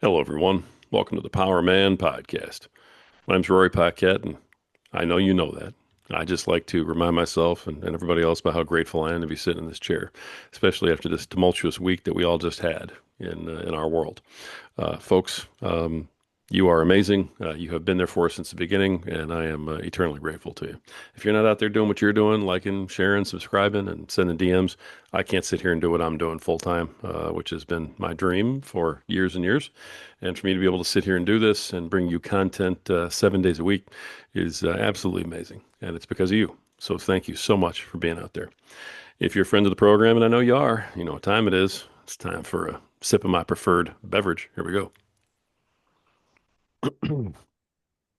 Hello, everyone. Welcome to the Power Man Podcast. My name's Rory Paquette, and I know you know that. I just like to remind myself and everybody else about how grateful I am to be sitting in this chair, especially after this tumultuous week that we all just had in our world. Folks, you are amazing. You have been there for us since the beginning, and I am eternally grateful to you. If you're not out there doing what you're doing, liking, sharing, subscribing, and sending DMs, I can't sit here and do what I'm doing full time, which has been my dream for years and years. And for me to be able to sit here and do this and bring you content 7 days a week is absolutely amazing. And it's because of you. So thank you so much for being out there. If you're a friend of the program, and I know you are, you know what time it is. It's time for a sip of my preferred beverage. Here we go.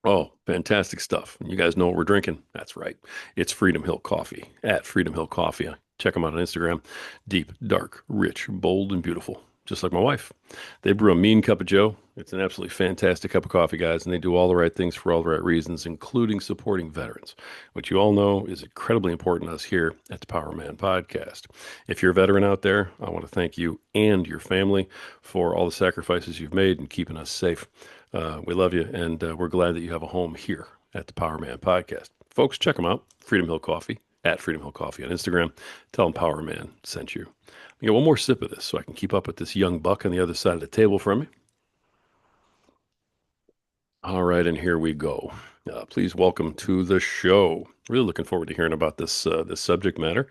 Oh, fantastic stuff. You guys know what we're drinking. That's right. It's Freedom Hill Coffee at Freedom Hill Coffee. Check them out on Instagram. Deep, dark, rich, bold, and beautiful. Just like my wife. They brew a mean cup of Joe. It's an absolutely fantastic cup of coffee, guys, and they do all the right things for all the right reasons, including supporting veterans, which you all know is incredibly important to us here at the Power Man Podcast. If you're a veteran out there, I want to thank you and your family for all the sacrifices you've made in keeping us safe. We love you, and we're glad that you have a home here at the Power Man Podcast. Folks, check them out. Freedom Hill Coffee at Freedom Hill Coffee on Instagram. Tell them Power Man sent you. I get one more sip of this so I can keep up with this young buck on the other side of the table from me. All right, and here we go. Please welcome to the show. Really looking forward to hearing about this subject matter.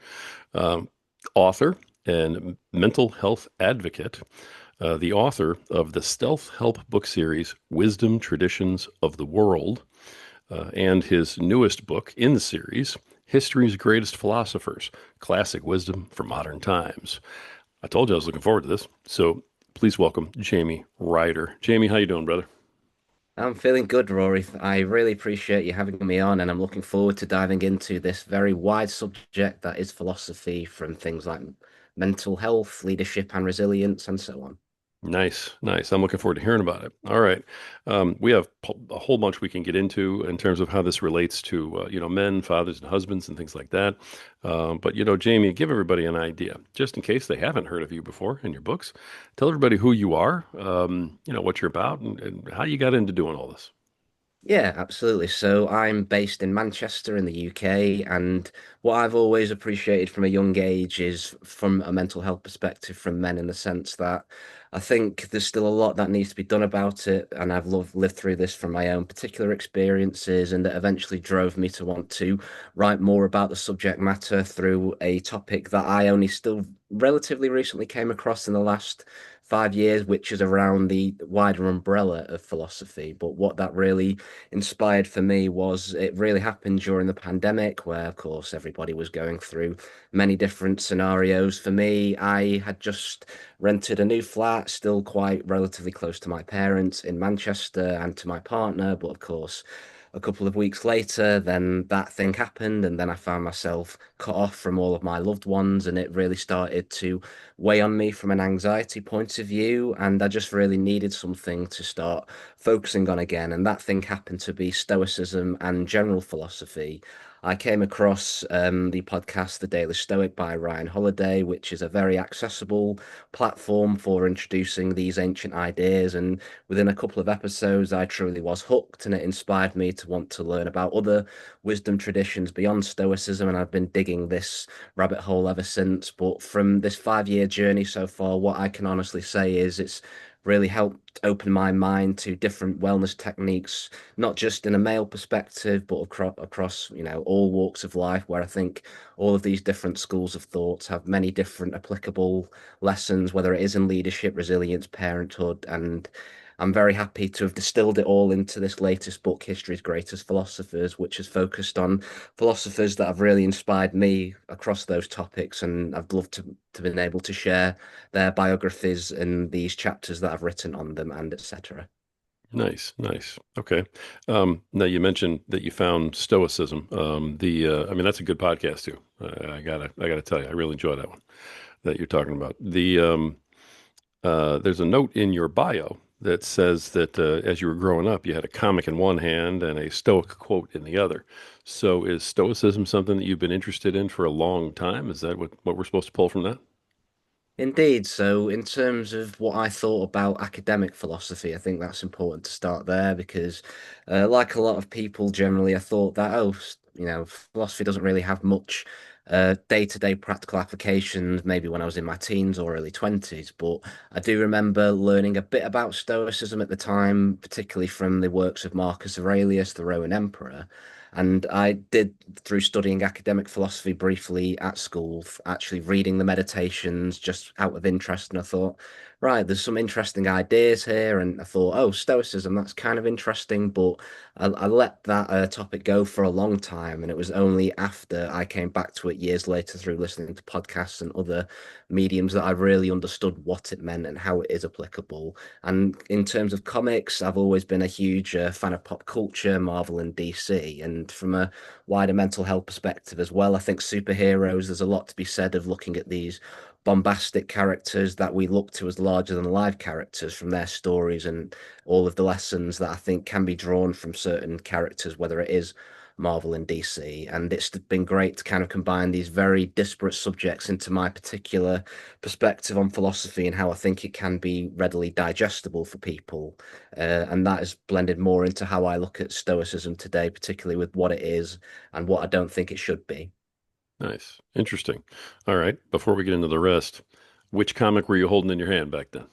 Um, Author and mental health advocate, the author of the Stealth Help book series, Wisdom Traditions of the World, and his newest book in the series, History's Greatest Philosophers, Classic Wisdom for Modern Times. I told you I was looking forward to this. So please welcome Jamie Ryder. Jamie, how you doing, brother? I'm feeling good, Rory. I really appreciate you having me on, and I'm looking forward to diving into this very wide subject that is philosophy, from things like mental health, leadership, and resilience, and so on. Nice, nice. I'm looking forward to hearing about it. All right. We have a whole bunch we can get into in terms of how this relates to, men, fathers, and husbands and things like that. But, Jamie, give everybody an idea, just in case they haven't heard of you before in your books. Tell everybody who you are, what you're about, and how you got into doing all this. Yeah, absolutely. So I'm based in Manchester in the UK, and what I've always appreciated from a young age is from a mental health perspective from men, in the sense that I think there's still a lot that needs to be done about it, and I've lived through this from my own particular experiences, and that eventually drove me to want to write more about the subject matter through a topic that I only still relatively recently came across in the last 5 years, which is around the wider umbrella of philosophy. But what that really inspired for me was it really happened during the pandemic, where, of course, everybody was going through many different scenarios. For me, I had just rented a new flat, still quite relatively close to my parents in Manchester and to my partner. But of course, a couple of weeks later, then that thing happened, and then I found myself cut off from all of my loved ones, and it really started to weigh on me from an anxiety point of view. And I just really needed something to start focusing on again. And that thing happened to be Stoicism and general philosophy. I came across the podcast The Daily Stoic by Ryan Holiday, which is a very accessible platform for introducing these ancient ideas. And within a couple of episodes, I truly was hooked, and it inspired me to want to learn about other wisdom traditions beyond Stoicism. And I've been digging this rabbit hole ever since. But from this 5 year journey so far, what I can honestly say is it's really helped open my mind to different wellness techniques, not just in a male perspective, but across, all walks of life, where I think all of these different schools of thoughts have many different applicable lessons, whether it is in leadership, resilience, parenthood, and I'm very happy to have distilled it all into this latest book, History's Greatest Philosophers, which has focused on philosophers that have really inspired me across those topics. And I've loved to been able to share their biographies and these chapters that I've written on them, and etc. Nice, nice. Okay. Now you mentioned that you found Stoicism. I mean, that's a good podcast too. I gotta tell you, I really enjoy that one that you're talking about. There's a note in your bio that says that as you were growing up, you had a comic in one hand and a Stoic quote in the other. So is Stoicism something that you've been interested in for a long time? Is that what we're supposed to pull from that? Indeed. So, in terms of what I thought about academic philosophy, I think that's important to start there because, like a lot of people generally, I thought that, philosophy doesn't really have much day-to-day practical applications, maybe when I was in my teens or early 20s. But I do remember learning a bit about Stoicism at the time, particularly from the works of Marcus Aurelius, the Roman emperor. And I did, through studying academic philosophy briefly at school, actually reading the meditations just out of interest. And I thought, right, there's some interesting ideas here. And I thought, oh, Stoicism, that's kind of interesting. But I let that topic go for a long time. And it was only after I came back to it years later through listening to podcasts and other mediums that I really understood what it meant and how it is applicable. And in terms of comics, I've always been a huge fan of pop culture, Marvel and DC. And from a wider mental health perspective as well, I think superheroes, there's a lot to be said of looking at these bombastic characters that we look to as larger than life characters from their stories and all of the lessons that I think can be drawn from certain characters, whether it is Marvel and DC. And it's been great to kind of combine these very disparate subjects into my particular perspective on philosophy and how I think it can be readily digestible for people. And that has blended more into how I look at Stoicism today, particularly with what it is and what I don't think it should be. Nice. Interesting. All right. Before we get into the rest, which comic were you holding in your hand back then?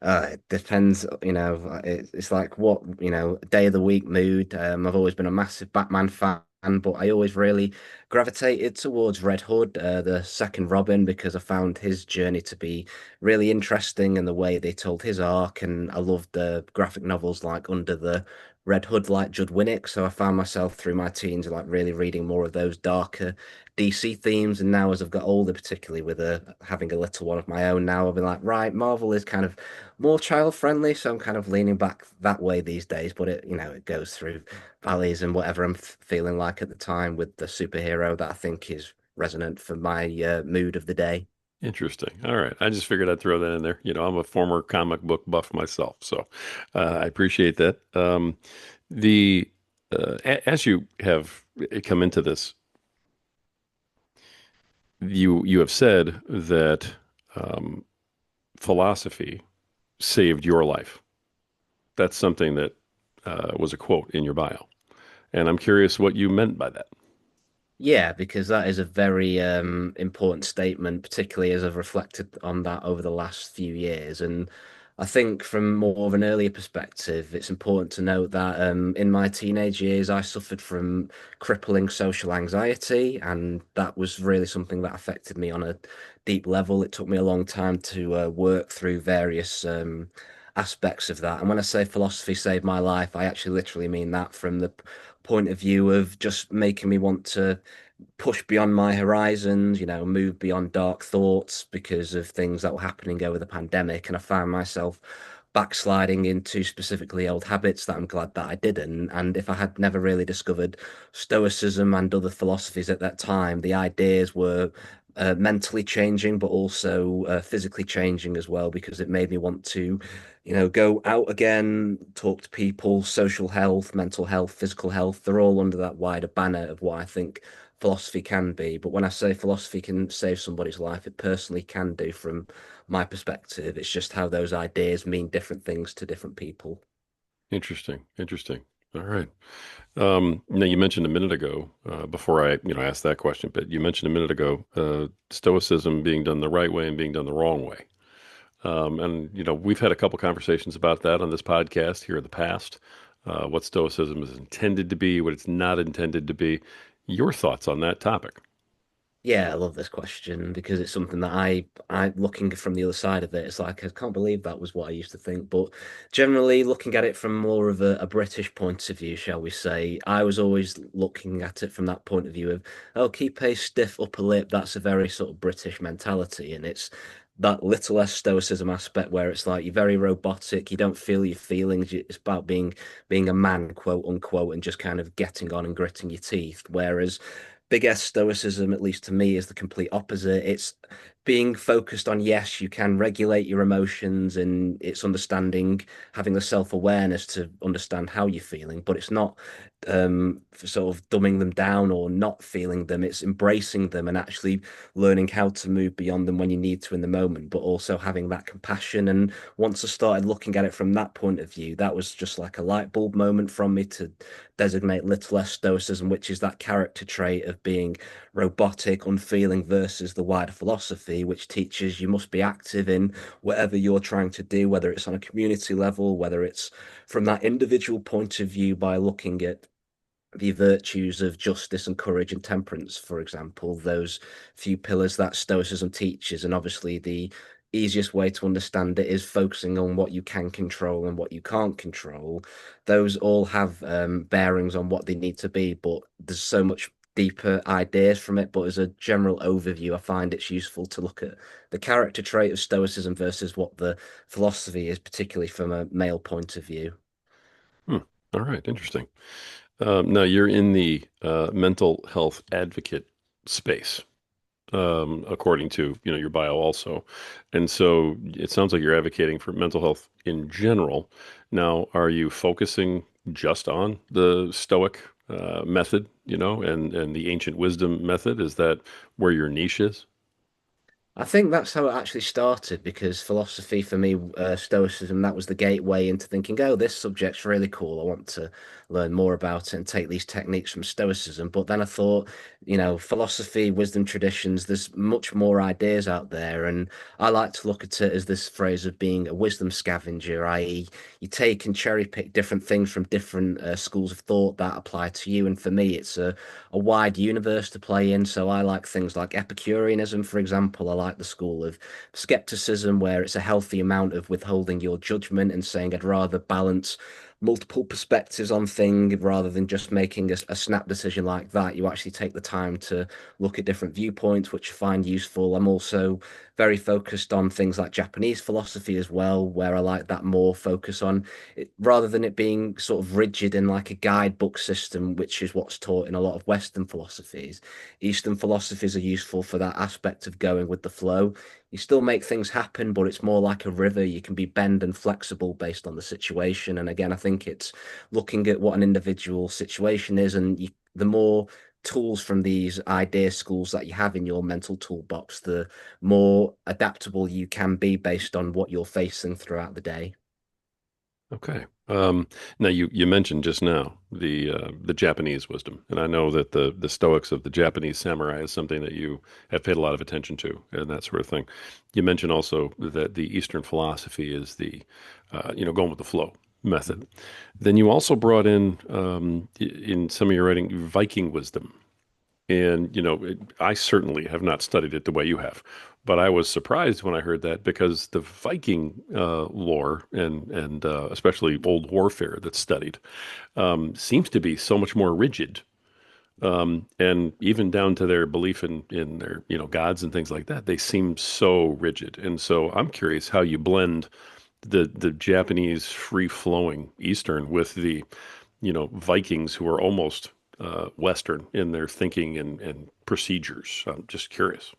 It depends, it's like what, day of the week mood. I've always been a massive Batman fan, but I always really gravitated towards Red Hood, the second Robin, because I found his journey to be really interesting and the way they told his arc. And I loved the graphic novels like Under the Red Hood, like Judd Winnick. So I found myself through my teens like really reading more of those darker DC themes. And now, as I've got older, particularly with having a little one of my own now, I've been like, right, Marvel is kind of more child friendly, so I'm kind of leaning back that way these days. But it goes through valleys and whatever I'm feeling like at the time with the superhero that I think is resonant for my mood of the day. Interesting. All right. I just figured I'd throw that in there. I'm a former comic book buff myself, so I appreciate that. The As you have come into this, you have said that um, philosophy saved your life. That's something that was a quote in your bio, and I'm curious what you meant by that. Yeah, because that is a very important statement, particularly as I've reflected on that over the last few years. And I think from more of an earlier perspective, it's important to note that in my teenage years, I suffered from crippling social anxiety, and that was really something that affected me on a deep level. It took me a long time to work through various aspects of that. And when I say philosophy saved my life, I actually literally mean that from the point of view of just making me want to push beyond my horizons, move beyond dark thoughts because of things that were happening over the pandemic. And I found myself backsliding into specifically old habits that I'm glad that I didn't. And if I had never really discovered Stoicism and other philosophies at that time, the ideas were mentally changing, but also physically changing as well, because it made me want to, go out again, talk to people, social health, mental health, physical health. They're all under that wider banner of what I think philosophy can be. But when I say philosophy can save somebody's life, it personally can do from my perspective. It's just how those ideas mean different things to different people. Interesting. Interesting. All right. Now you mentioned a minute ago, before I, asked that question, but you mentioned a minute ago, Stoicism being done the right way and being done the wrong way. And we've had a couple conversations about that on this podcast here in the past. What Stoicism is intended to be, what it's not intended to be. Your thoughts on that topic? Yeah, I love this question because it's something that I looking from the other side of it, it's like I can't believe that was what I used to think. But generally, looking at it from more of a British point of view, shall we say, I was always looking at it from that point of view of, oh, keep a stiff upper lip. That's a very sort of British mentality, and it's that little less stoicism aspect where it's like you're very robotic, you don't feel your feelings. It's about being a man, quote unquote, and just kind of getting on and gritting your teeth. Whereas big S stoicism, at least to me, is the complete opposite. It's being focused on, yes, you can regulate your emotions, and it's understanding, having the self-awareness to understand how you're feeling, but it's not sort of dumbing them down or not feeling them. It's embracing them and actually learning how to move beyond them when you need to in the moment, but also having that compassion. And once I started looking at it from that point of view, that was just like a light bulb moment from me to designate little less stoicism, which is that character trait of being robotic, unfeeling versus the wider philosophy, which teaches you must be active in whatever you're trying to do, whether it's on a community level, whether it's from that individual point of view by looking at the virtues of justice and courage and temperance, for example, those few pillars that Stoicism teaches. And obviously, the easiest way to understand it is focusing on what you can control and what you can't control. Those all have bearings on what they need to be, but there's so much deeper ideas from it. But as a general overview, I find it's useful to look at the character trait of Stoicism versus what the philosophy is, particularly from a male point of view. Hmm. All right, interesting. Now you're in the mental health advocate space, according to your bio also, and so it sounds like you're advocating for mental health in general. Now, are you focusing just on the Stoic method, and the ancient wisdom method? Is that where your niche is? I think that's how it actually started because philosophy for me, Stoicism, that was the gateway into thinking, oh, this subject's really cool. I want to learn more about it and take these techniques from Stoicism. But then I thought, philosophy, wisdom traditions, there's much more ideas out there. And I like to look at it as this phrase of being a wisdom scavenger, i.e., you take and cherry pick different things from different schools of thought that apply to you. And for me, it's a wide universe to play in. So I like things like Epicureanism, for example. I like the school of skepticism, where it's a healthy amount of withholding your judgment and saying, I'd rather balance multiple perspectives on thing rather than just making a snap decision like that. You actually take the time to look at different viewpoints, which I find useful. I'm also very focused on things like Japanese philosophy as well, where I like that more focus on it, rather than it being sort of rigid in like a guidebook system, which is what's taught in a lot of Western philosophies. Eastern philosophies are useful for that aspect of going with the flow. You still make things happen, but it's more like a river. You can be bend and flexible based on the situation. And again, I think it's looking at what an individual situation is, and the more tools from these idea schools that you have in your mental toolbox, the more adaptable you can be based on what you're facing throughout the day. Okay. Now you mentioned just now the Japanese wisdom, and I know that the Stoics of the Japanese samurai is something that you have paid a lot of attention to, and that sort of thing. You mentioned also that the Eastern philosophy is the going with the flow method. Then you also brought in in some of your writing Viking wisdom. And, I certainly have not studied it the way you have, but I was surprised when I heard that because the Viking lore and especially old warfare that's studied seems to be so much more rigid, and even down to their belief in their gods and things like that. They seem so rigid, and so I'm curious how you blend the Japanese free flowing Eastern with the Vikings who are almost Western in their thinking and procedures. I'm just curious.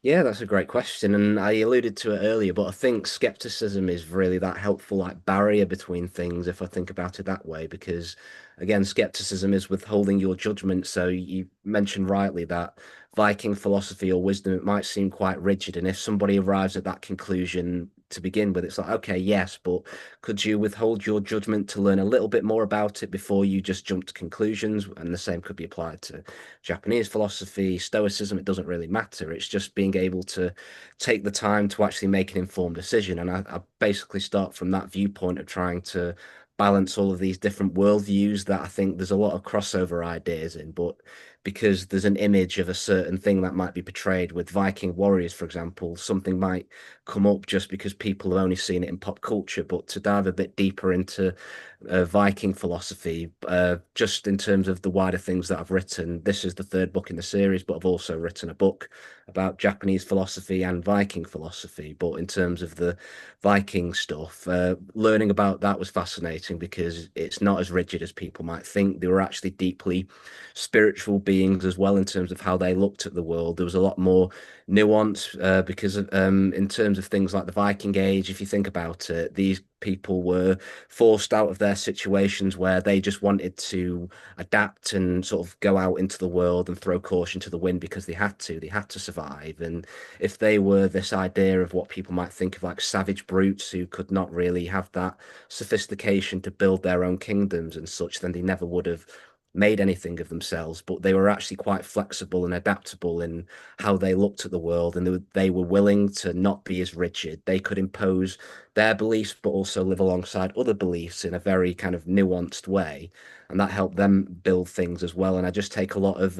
Yeah, that's a great question. And I alluded to it earlier, but I think skepticism is really that helpful like barrier between things if I think about it that way, because again, skepticism is withholding your judgment. So you mentioned rightly that Viking philosophy or wisdom, it might seem quite rigid. And if somebody arrives at that conclusion to begin with, it's like, okay, yes, but could you withhold your judgment to learn a little bit more about it before you just jump to conclusions? And the same could be applied to Japanese philosophy, Stoicism, it doesn't really matter. It's just being able to take the time to actually make an informed decision. And I basically start from that viewpoint of trying to balance all of these different worldviews that I think there's a lot of crossover ideas in, but because there's an image of a certain thing that might be portrayed with Viking warriors, for example, something might come up just because people have only seen it in pop culture. But to dive a bit deeper into Viking philosophy, just in terms of the wider things that I've written. This is the third book in the series, but I've also written a book about Japanese philosophy and Viking philosophy. But in terms of the Viking stuff, learning about that was fascinating because it's not as rigid as people might think. They were actually deeply spiritual beings beings as well in terms of how they looked at the world. There was a lot more nuance because in terms of things like the Viking Age, if you think about it, these people were forced out of their situations where they just wanted to adapt and sort of go out into the world and throw caution to the wind because they had to survive. And if they were this idea of what people might think of like savage brutes who could not really have that sophistication to build their own kingdoms and such, then they never would have made anything of themselves. But they were actually quite flexible and adaptable in how they looked at the world, and they were willing to not be as rigid. They could impose their beliefs, but also live alongside other beliefs in a very kind of nuanced way. And that helped them build things as well. And I just take a lot of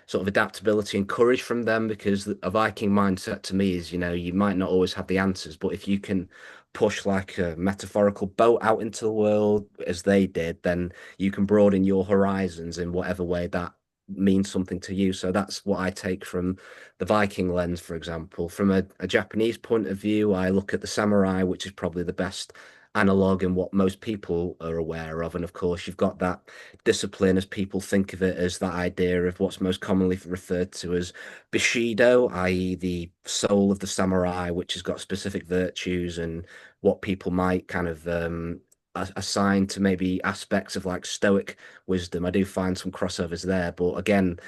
sort of adaptability and courage from them because a Viking mindset to me is, you might not always have the answers, but if you can push like a metaphorical boat out into the world as they did, then you can broaden your horizons in whatever way that means something to you. So that's what I take from the Viking lens, for example. From a Japanese point of view, I look at the samurai, which is probably the best analog and what most people are aware of. And of course, you've got that discipline as people think of it as that idea of what's most commonly referred to as Bushido, i.e., the soul of the samurai, which has got specific virtues and what people might kind of assign to maybe aspects of like Stoic wisdom. I do find some crossovers there, but again,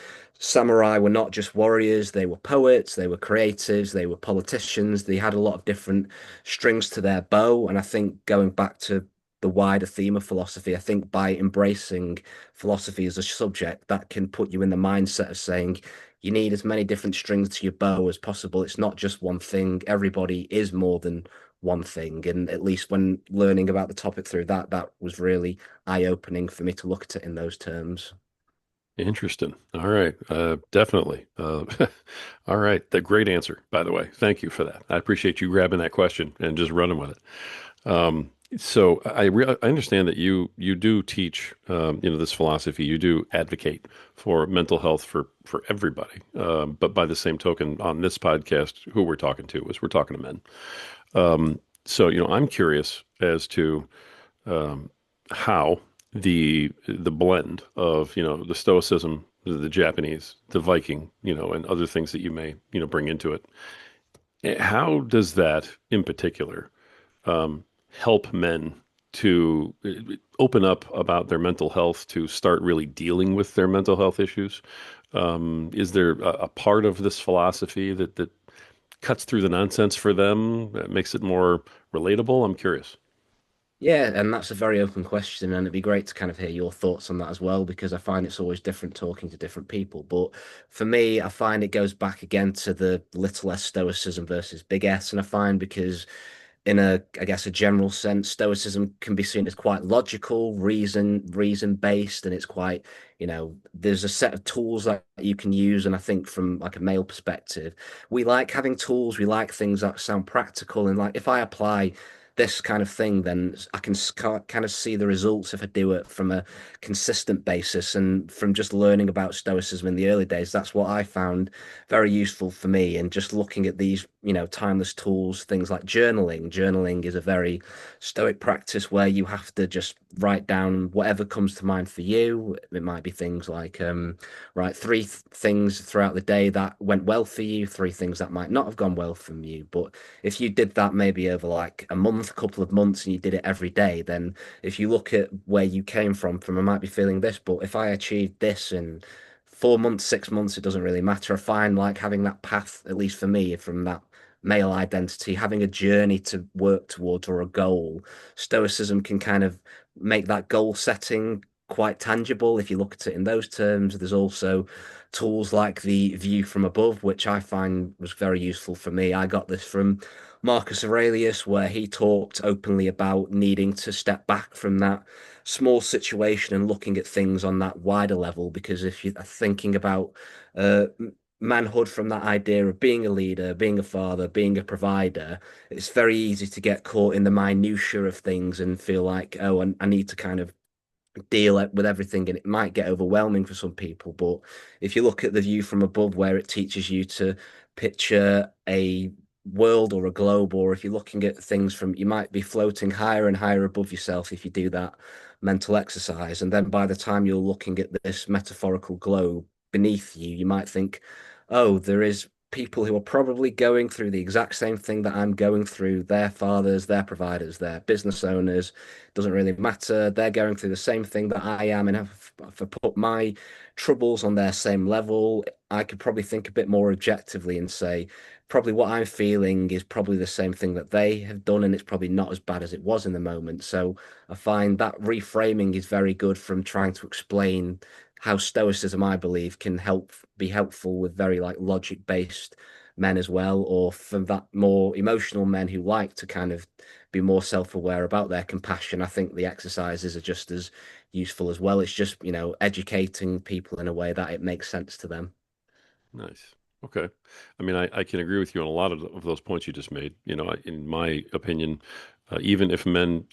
samurai were not just warriors, they were poets, they were creatives, they were politicians. They had a lot of different strings to their bow. And I think going back to the wider theme of philosophy, I think by embracing philosophy as a subject, that can put you in the mindset of saying, you need as many different strings to your bow as possible. It's not just one thing. Everybody is more than one thing. And at least when learning about the topic through that, that was really eye-opening for me to look at it in those terms. Interesting. All right. Definitely. All right. The great answer, by the way. Thank you for that. I appreciate you grabbing that question and just running with it. So I understand that you do teach this philosophy. You do advocate for mental health for everybody. But by the same token, on this podcast, who we're talking to is we're talking to men. So I'm curious as to um, how the blend of the Stoicism, the Japanese, the Viking, and other things that you may bring into it. How does that in particular help men to open up about their mental health, to start really dealing with their mental health issues? Is there a part of this philosophy that cuts through the nonsense for them, that makes it more relatable? I'm curious. Yeah, and that's a very open question, and it'd be great to kind of hear your thoughts on that as well, because I find it's always different talking to different people. But for me, I find it goes back again to the little s stoicism versus big S, and I find because in I guess, a general sense, Stoicism can be seen as quite logical, reason based, and it's quite, there's a set of tools that you can use. And I think from like a male perspective, we like having tools, we like things that sound practical, and like if I apply this kind of thing, then I can kind of see the results if I do it from a consistent basis. And from just learning about Stoicism in the early days, that's what I found very useful for me. And just looking at these, timeless tools, things like journaling. Journaling is a very stoic practice where you have to just write down whatever comes to mind for you. It might be things like, write three things throughout the day that went well for you, three things that might not have gone well from you. But if you did that maybe over like a month, a couple of months, and you did it every day, then if you look at where you came from, I might be feeling this, but if I achieved this in 4 months, 6 months, it doesn't really matter. I find like having that path, at least for me, from that male identity, having a journey to work towards or a goal. Stoicism can kind of make that goal setting quite tangible if you look at it in those terms. There's also tools like the view from above, which I find was very useful for me. I got this from Marcus Aurelius, where he talked openly about needing to step back from that small situation and looking at things on that wider level. Because if you're thinking about uh, manhood from that idea of being a leader, being a father, being a provider, it's very easy to get caught in the minutiae of things and feel like, oh, I need to kind of deal with everything, and it might get overwhelming for some people. But if you look at the view from above, where it teaches you to picture a world or a globe, or if you're looking at things from, you might be floating higher and higher above yourself if you do that mental exercise. And then by the time you're looking at this metaphorical globe, beneath you, you might think, oh, there is people who are probably going through the exact same thing that I'm going through. Their fathers, their providers, their business owners, doesn't really matter. They're going through the same thing that I am, and if I put my troubles on their same level, I could probably think a bit more objectively and say, probably what I'm feeling is probably the same thing that they have done, and it's probably not as bad as it was in the moment. So I find that reframing is very good from trying to explain how stoicism, I believe, can be helpful with very like logic based men as well, or for that more emotional men who like to kind of be more self-aware about their compassion. I think the exercises are just as useful as well. It's just, educating people in a way that it makes sense to them. Nice. Okay. I mean, I can agree with you on a lot of those points you just made. In my opinion, even if men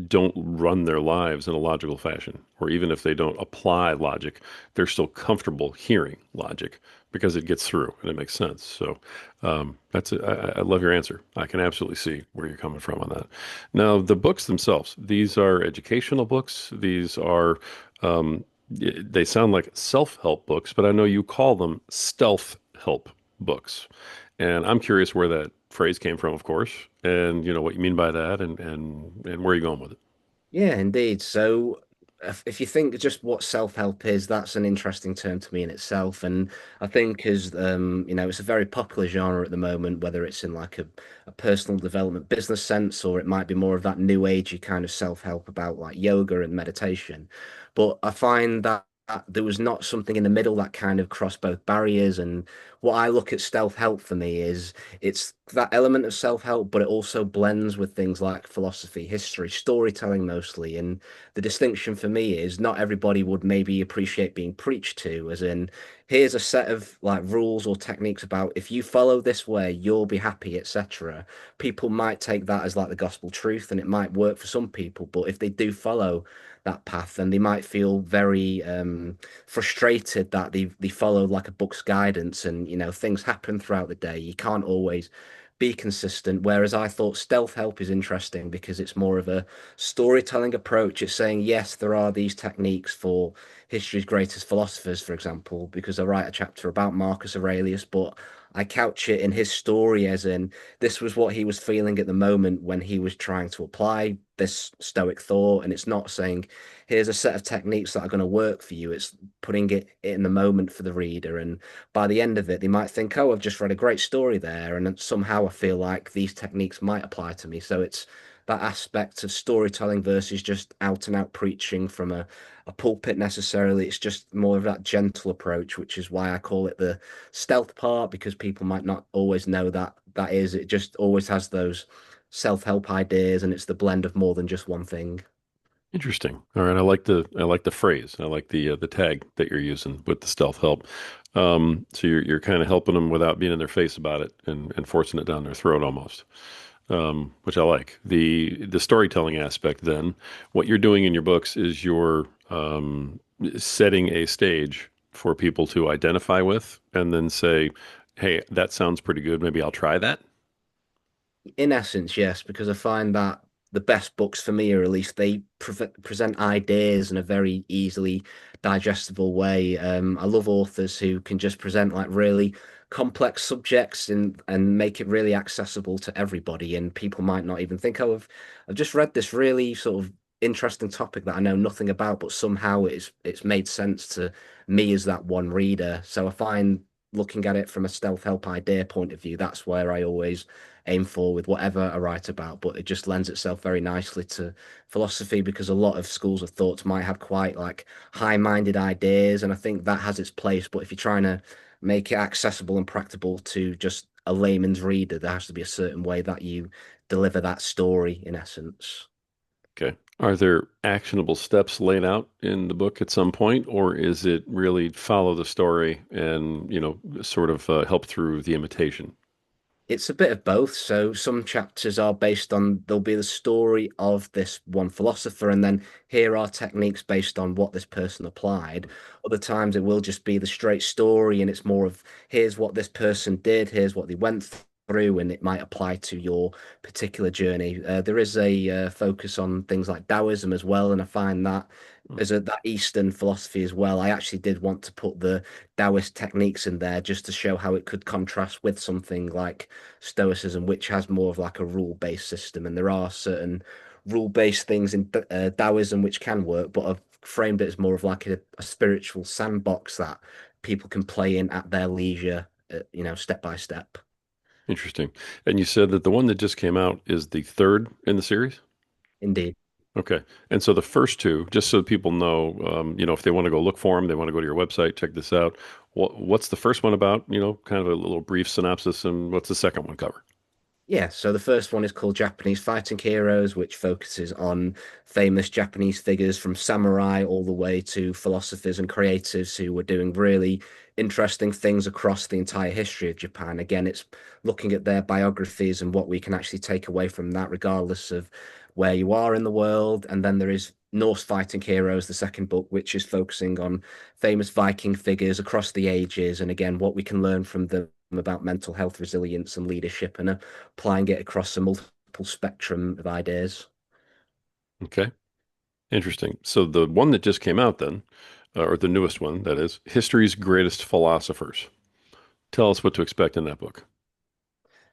don't run their lives in a logical fashion, or even if they don't apply logic, they're still comfortable hearing logic because it gets through and it makes sense. So that's it. I love your answer. I can absolutely see where you're coming from on that. Now, the books themselves, these are educational books. These are they sound like self-help books, but I know you call them stealth help books. And I'm curious where that phrase came from, of course, and what you mean by that and where you're going with it. Yeah, indeed. So if you think just what self-help is, that's an interesting term to me in itself. And I think as it's a very popular genre at the moment, whether it's in like a personal development business sense, or it might be more of that new agey kind of self-help about like yoga and meditation. But I find that there was not something in the middle that kind of crossed both barriers. And what I look at self help for me is it's that element of self help, but it also blends with things like philosophy, history, storytelling mostly. And the distinction for me is not everybody would maybe appreciate being preached to, as in, here's a set of like rules or techniques about if you follow this way, you'll be happy, etc. People might take that as like the gospel truth and it might work for some people, but if they do follow that path, then they might feel very frustrated that they followed like a book's guidance, and things happen throughout the day. You can't always be consistent. Whereas I thought stealth help is interesting because it's more of a storytelling approach. It's saying, yes, there are these techniques for history's greatest philosophers, for example, because I write a chapter about Marcus Aurelius, but I couch it in his story as in this was what he was feeling at the moment when he was trying to apply this Stoic thought. And it's not saying, here's a set of techniques that are going to work for you. It's putting it in the moment for the reader. And by the end of it, they might think, oh, I've just read a great story there. And somehow I feel like these techniques might apply to me. So it's that aspect of storytelling versus just out and out preaching from a pulpit necessarily. It's just more of that gentle approach, which is why I call it the stealth part, because people might not always know that is. It just always has those self-help ideas, and it's the blend of more than just one thing. Interesting. All right, I like the phrase. I like the tag that you're using with the stealth help. So you're kind of helping them without being in their face about it and forcing it down their throat almost, which I like. The storytelling aspect. Then, what you're doing in your books is you're setting a stage for people to identify with, and then say, "Hey, that sounds pretty good. Maybe I'll try that." In essence, yes, because I find that the best books for me, or at least they present ideas in a very easily digestible way. I love authors who can just present like really complex subjects and make it really accessible to everybody. And people might not even think, oh, I've just read this really sort of interesting topic that I know nothing about, but somehow it's made sense to me as that one reader. So I find looking at it from a stealth help idea point of view, that's where I always aim for with whatever I write about, but it just lends itself very nicely to philosophy because a lot of schools of thoughts might have quite like high-minded ideas, and I think that has its place. But if you're trying to make it accessible and practical to just a layman's reader, there has to be a certain way that you deliver that story in essence. Okay. Are there actionable steps laid out in the book at some point, or is it really follow the story and, sort of help through the imitation? It's a bit of both. So some chapters are based on there'll be the story of this one philosopher, and then here are techniques based on what this person applied. Other times it will just be the straight story, and it's more of here's what this person did, here's what they went through and it might apply to your particular journey. There is a focus on things like Taoism as well, and I find that as that Eastern philosophy as well. I actually did want to put the Taoist techniques in there just to show how it could contrast with something like Stoicism, which has more of like a rule-based system, and there are certain rule-based things in Taoism which can work, but I've framed it as more of like a spiritual sandbox that people can play in at their leisure, step by step. Interesting. And you said that the one that just came out is the third in the series? Indeed. Okay. And so the first two, just so people know, if they want to go look for them, they want to go to your website, check this out. What's the first one about? Kind of a little brief synopsis, and what's the second one cover? Yeah, so the first one is called Japanese Fighting Heroes, which focuses on famous Japanese figures from samurai all the way to philosophers and creatives who were doing really interesting things across the entire history of Japan. Again, it's looking at their biographies and what we can actually take away from that, regardless of where you are in the world. And then there is Norse Fighting Heroes, the second book, which is focusing on famous Viking figures across the ages, and again, what we can learn from them about mental health, resilience, and leadership, and applying it across a multiple spectrum of ideas. Okay. Interesting. So the one that just came out then, or the newest one, that is, History's Greatest Philosophers. Tell us what to expect in that book.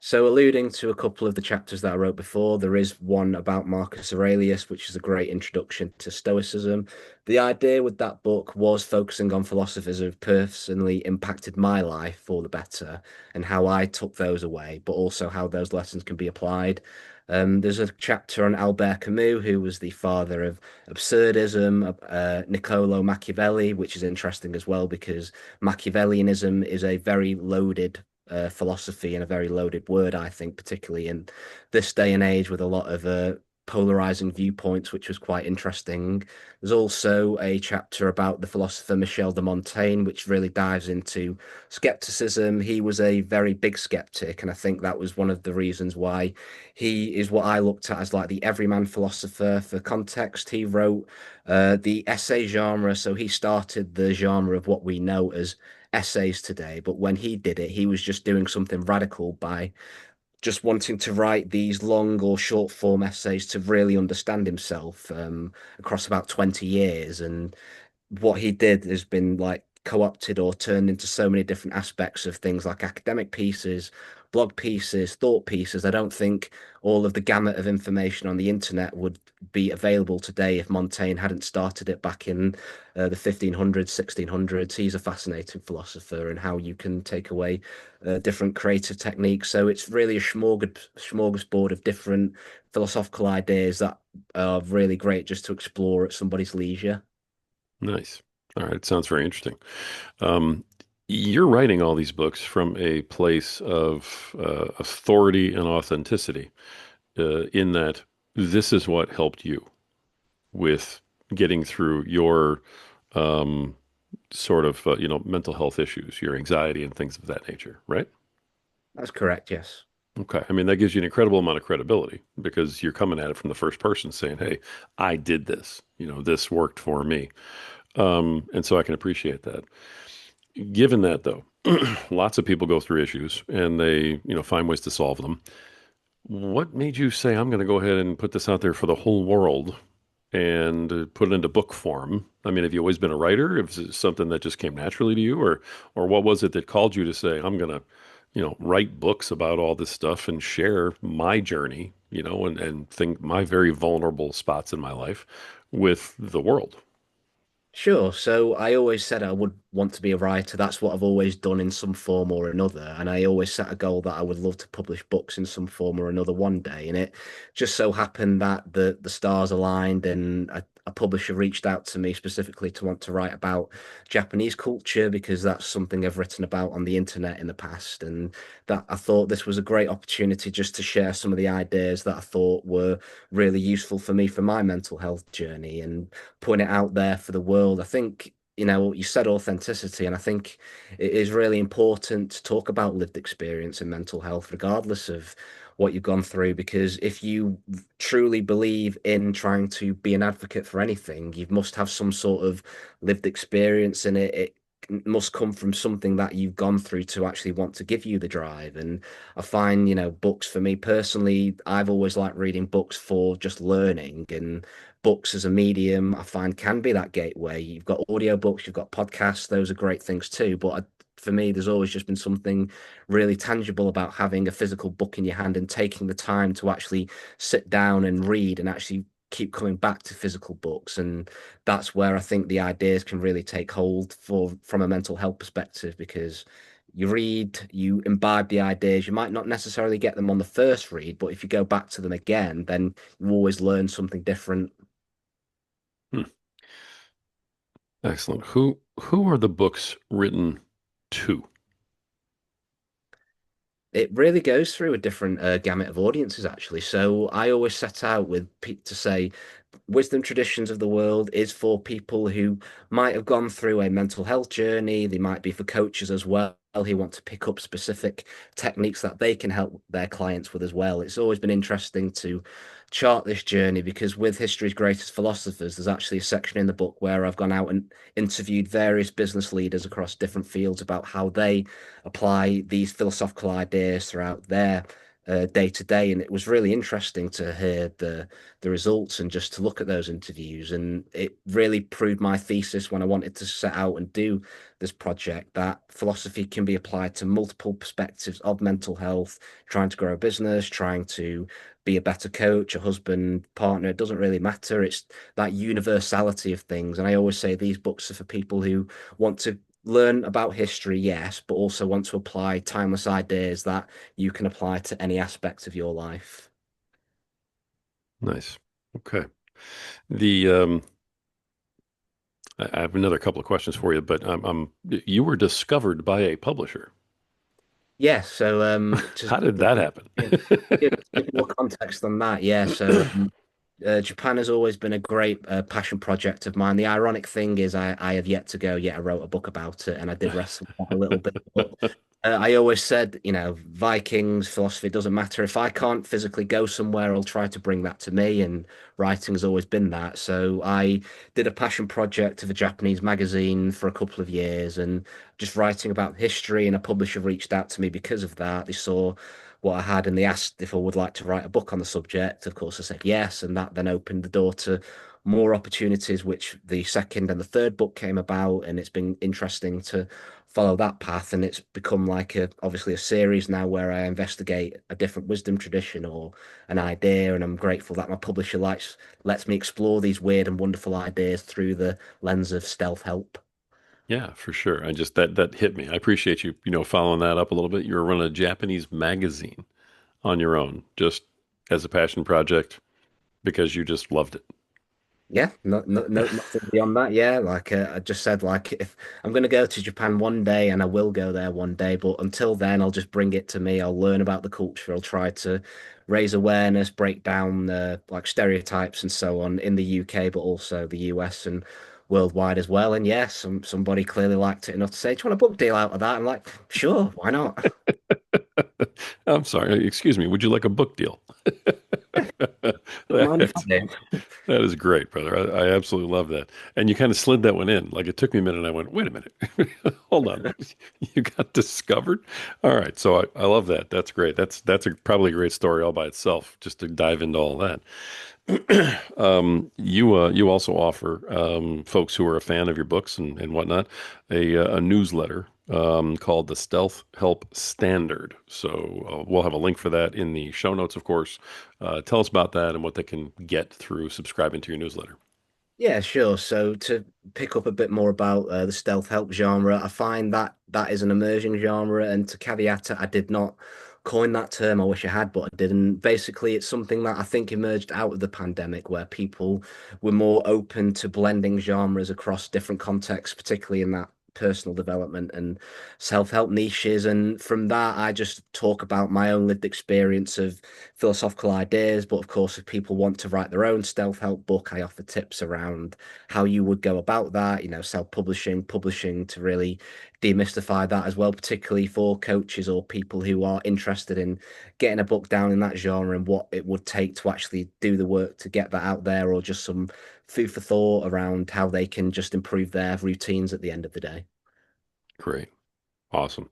So, alluding to a couple of the chapters that I wrote before, there is one about Marcus Aurelius, which is a great introduction to Stoicism. The idea with that book was focusing on philosophers who have personally impacted my life for the better and how I took those away, but also how those lessons can be applied. There's a chapter on Albert Camus, who was the father of absurdism, Niccolo Machiavelli, which is interesting as well because Machiavellianism is a very loaded philosophy and a very loaded word, I think, particularly in this day and age with a lot of polarizing viewpoints, which was quite interesting. There's also a chapter about the philosopher Michel de Montaigne, which really dives into skepticism. He was a very big skeptic, and I think that was one of the reasons why he is what I looked at as like the everyman philosopher. For context, he wrote the essay genre, so he started the genre of what we know as essays today. But when he did it, he was just doing something radical by just wanting to write these long or short form essays to really understand himself across about 20 years. And what he did has been like co-opted or turned into so many different aspects of things like academic pieces, blog pieces, thought pieces. I don't think all of the gamut of information on the internet would be available today if Montaigne hadn't started it back in the 1500s, 1600s. He's a fascinating philosopher and how you can take away different creative techniques. So it's really a smorgasbord of different philosophical ideas that are really great just to explore at somebody's leisure. Nice. All right. Sounds very interesting. Um, you're writing all these books from a place of authority and authenticity, in that this is what helped you with getting through your um, sort of, mental health issues, your anxiety and things of that nature, right? That's correct, yes. Okay. I mean, that gives you an incredible amount of credibility because you're coming at it from the first person saying, hey, I did this, this worked for me. And so I can appreciate that. Given that, though, lots of people go through issues and they, find ways to solve them. What made you say, I'm going to go ahead and put this out there for the whole world and put it into book form? I mean, have you always been a writer? Is it something that just came naturally to you, or what was it that called you to say, I'm going to, write books about all this stuff and share my journey, and think my very vulnerable spots in my life with the world? Sure. So I always said I would want to be a writer. That's what I've always done in some form or another. And I always set a goal that I would love to publish books in some form or another one day. And it just so happened that the stars aligned and a publisher reached out to me specifically to want to write about Japanese culture because that's something I've written about on the internet in the past. And that I thought this was a great opportunity just to share some of the ideas that I thought were really useful for me for my mental health journey. And putting it out there for the world. I think, you said authenticity, and I think it is really important to talk about lived experience in mental health, regardless of what you've gone through, because if you truly believe in trying to be an advocate for anything, you must have some sort of lived experience in it. must come from something that you've gone through to actually want to give you the drive. And I find, books for me personally, I've always liked reading books for just learning, and books as a medium, I find can be that gateway. You've got audiobooks, you've got podcasts, those are great things too. But for me, there's always just been something really tangible about having a physical book in your hand and taking the time to actually sit down and read and actually keep coming back to physical books. And that's where I think the ideas can really take hold for from a mental health perspective, because you read, you imbibe the ideas. You might not necessarily get them on the first read, but if you go back to them again, then you always learn something different. Hmm. Excellent. Who are the books written to? It really goes through a different gamut of audiences, actually. So I always set out with to say wisdom traditions of the world is for people who might have gone through a mental health journey. They might be for coaches as well who want to pick up specific techniques that they can help their clients with as well. It's always been interesting to chart this journey, because with history's greatest philosophers, there's actually a section in the book where I've gone out and interviewed various business leaders across different fields about how they apply these philosophical ideas throughout their day to day. And it was really interesting to hear the results and just to look at those interviews. And it really proved my thesis when I wanted to set out and do this project, that philosophy can be applied to multiple perspectives of mental health, trying to grow a business, trying to be a better coach, a husband, partner. It doesn't really matter. It's that universality of things. And I always say these books are for people who want to learn about history, yes, but also want to apply timeless ideas that you can apply to any aspect of your life. Nice. Okay. The I have another couple of questions for you, but you were discovered by a publisher. Yeah, so to How did that happen? give more context on that, yeah. So Japan has always been a great passion project of mine. The ironic thing is, I have yet to go yet. I wrote a book about it, and I did wrestle with that a little bit. But I always said, Vikings, philosophy, it doesn't matter. If I can't physically go somewhere, I'll try to bring that to me. And writing has always been that. So I did a passion project of a Japanese magazine for a couple of years and just writing about history. And a publisher reached out to me because of that. They saw what I had and they asked if I would like to write a book on the subject. Of course, I said yes. And that then opened the door to more opportunities, which the second and the third book came about. And it's been interesting to follow that path. And it's become like obviously a series now where I investigate a different wisdom tradition or an idea. And I'm grateful that my publisher lets me explore these weird and wonderful ideas through the lens of stealth help. Yeah, for sure. I just that hit me. I appreciate you, following that up a little bit. You were running a Japanese magazine on your own, just as a passion project because you just loved it. Yeah, nothing beyond that. Yeah, like I just said, like if I'm going to go to Japan one day, and I will go there one day, but until then, I'll just bring it to me. I'll learn about the culture. I'll try to raise awareness, break down like stereotypes and so on in the UK, but also the US and worldwide as well. And yes, somebody clearly liked it enough to say, "Do you want a book deal out of that?" I'm like, "Sure, why not?" I'm sorry, excuse me. Would you like a book deal? Don't mind if I That's, do. that is great, brother. I absolutely love that. And you kind of slid that one in. Like it took me a minute and I went, wait a minute. Hold on. You got discovered? All right. So I love that. That's great. That's probably a great story all by itself, just to dive into all that. You also offer folks who are a fan of your books and whatnot a newsletter called the Stealth Help Standard. So we'll have a link for that in the show notes, of course. Tell us about that and what they can get through subscribing to your newsletter. Yeah, sure. So to pick up a bit more about the stealth help genre, I find that that is an emerging genre. And to caveat it, I did not coin that term. I wish I had, but I didn't. Basically, it's something that I think emerged out of the pandemic, where people were more open to blending genres across different contexts, particularly in that personal development and self-help niches. And from that, I just talk about my own lived experience of philosophical ideas. But of course, if people want to write their own self-help book, I offer tips around how you would go about that, self-publishing, publishing to really demystify that as well, particularly for coaches or people who are interested in getting a book down in that genre and what it would take to actually do the work to get that out there, or just some food for thought around how they can just improve their routines at the end of the day. Great. Awesome.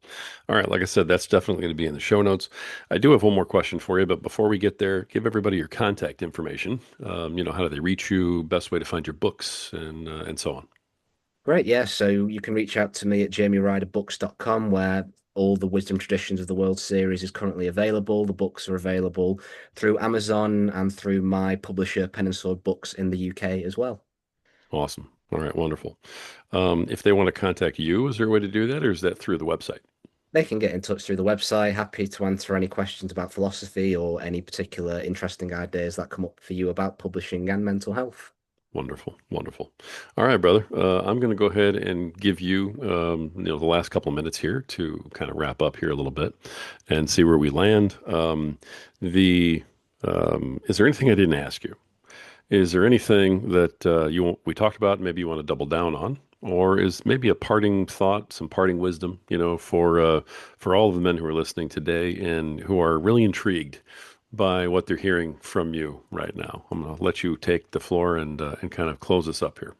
All right. Like I said, that's definitely going to be in the show notes. I do have one more question for you, but before we get there, give everybody your contact information. How do they reach you? Best way to find your books and so on. Great, yeah. So you can reach out to me at jamieryderbooks.com, where all the Wisdom Traditions of the World series is currently available. The books are available through Amazon and through my publisher, Pen and Sword Books in the UK as well. Awesome. All right. Wonderful. If they want to contact you, is there a way to do that, or is that through the website? They can get in touch through the website. Happy to answer any questions about philosophy or any particular interesting ideas that come up for you about publishing and mental health. Wonderful, wonderful. All right, brother. I'm going to go ahead and give you, the last couple of minutes here to kind of wrap up here a little bit and see where we land. The Is there anything I didn't ask you? Is there anything that we talked about, maybe you want to double down on, or is maybe a parting thought, some parting wisdom, for all of the men who are listening today and who are really intrigued by what they're hearing from you right now? I'm going to let you take the floor and kind of close us up here.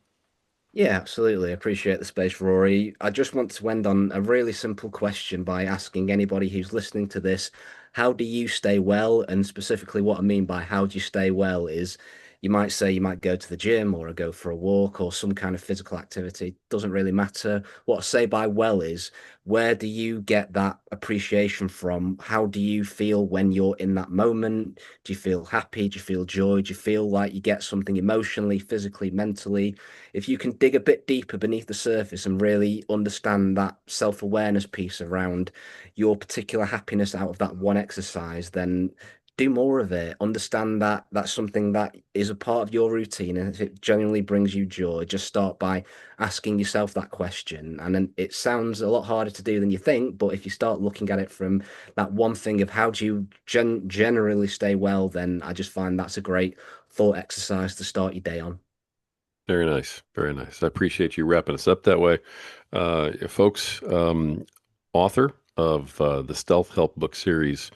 Yeah, absolutely. Appreciate the space, Rory. I just want to end on a really simple question by asking anybody who's listening to this, how do you stay well? And specifically, what I mean by how do you stay well is you might say you might go to the gym or go for a walk or some kind of physical activity. Doesn't really matter. What I say by well is where do you get that appreciation from? How do you feel when you're in that moment? Do you feel happy? Do you feel joy? Do you feel like you get something emotionally, physically, mentally? If you can dig a bit deeper beneath the surface and really understand that self-awareness piece around your particular happiness out of that one exercise, then do more of it. Understand that that's something that is a part of your routine. And if it genuinely brings you joy, just start by asking yourself that question. And then it sounds a lot harder to do than you think, but if you start looking at it from that one thing of how do you generally stay well, then I just find that's a great thought exercise to start your day on. Very nice. Very nice. I appreciate you wrapping us up that way. Folks, author of the Stealth Help book series,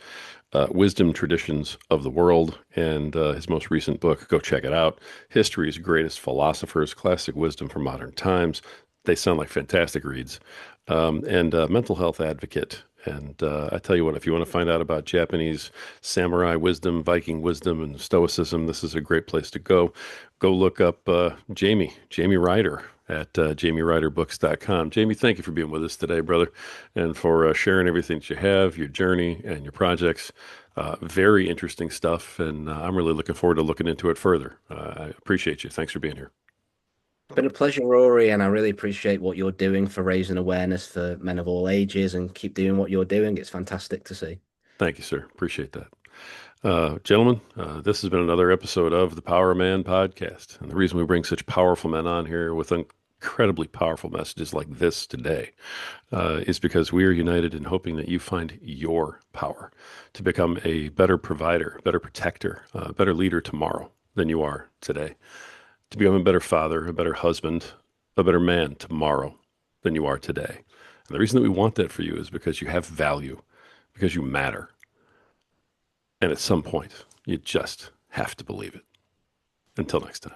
Wisdom Traditions of the World, and his most recent book. Go check it out. History's Greatest Philosophers, Classic Wisdom for Modern Times. They sound like fantastic reads. And mental health advocate. And I tell you what, if you want to find out about Japanese samurai wisdom, Viking wisdom, and Stoicism, this is a great place to go. Go look up Jamie Ryder at jamieryderbooks.com. Jamie, thank you for being with us today, brother, and for sharing everything that you have, your journey, and your projects. Very interesting stuff, and I'm really looking forward to looking into it further. I appreciate you. Thanks for being here. It's been a pleasure, Rory, and I really appreciate what you're doing for raising awareness for men of all ages and keep doing what you're doing. It's fantastic to see. Thank you, sir. Appreciate that. Gentlemen, this has been another episode of the Power Man podcast. And the reason we bring such powerful men on here with incredibly powerful messages like this today is because we are united in hoping that you find your power to become a better provider, better protector, better leader tomorrow than you are today, to become a better father, a better husband, a better man tomorrow than you are today. And the reason that we want that for you is because you have value, because you matter. And at some point, you just have to believe it. Until next time.